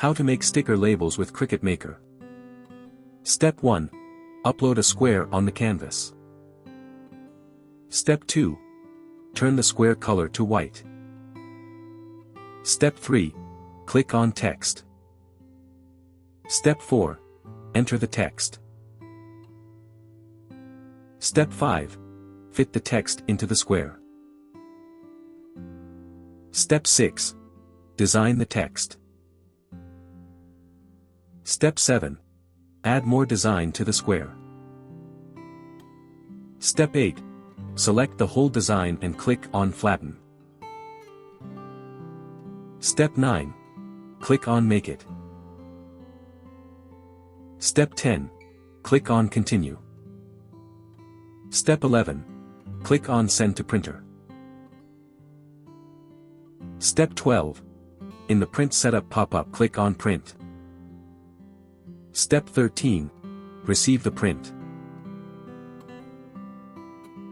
How to make sticker labels with Cricut Maker. Step 1. Upload a square on the canvas. Step 2. Turn the square color to white. Step 3. Click on text. Step 4. Enter the text. Step 5. Fit the text into the square. Step 6. Design the text. Step 7. Add more design to the square. Step 8. Select the whole design and click on Flatten. Step 9. Click on Make It. Step 10. Click on Continue. Step 11. Click on Send to Printer. Step 12. In the Print Setup pop-up, click on Print. Step 13. Receive the print.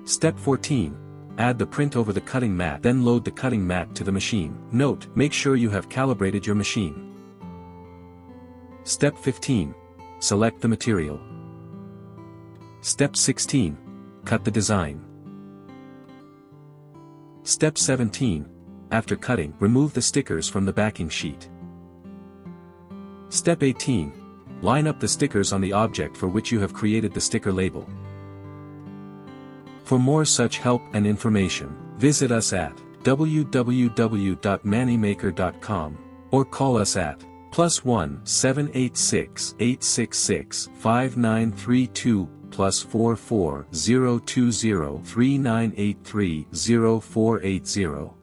Step 14. Add the print over the cutting mat, then load the cutting mat to the machine. Note, make sure you have calibrated your machine. Step 15. Select the material. Step 16. Cut the design. Step 17. After cutting, remove the stickers from the backing sheet. Step 18. Line up the stickers on the object for which you have created the sticker label. For more such help and information, visit us at www.mannymaker.com or call us at +1 786 866 5932 +44 020 3983 0480.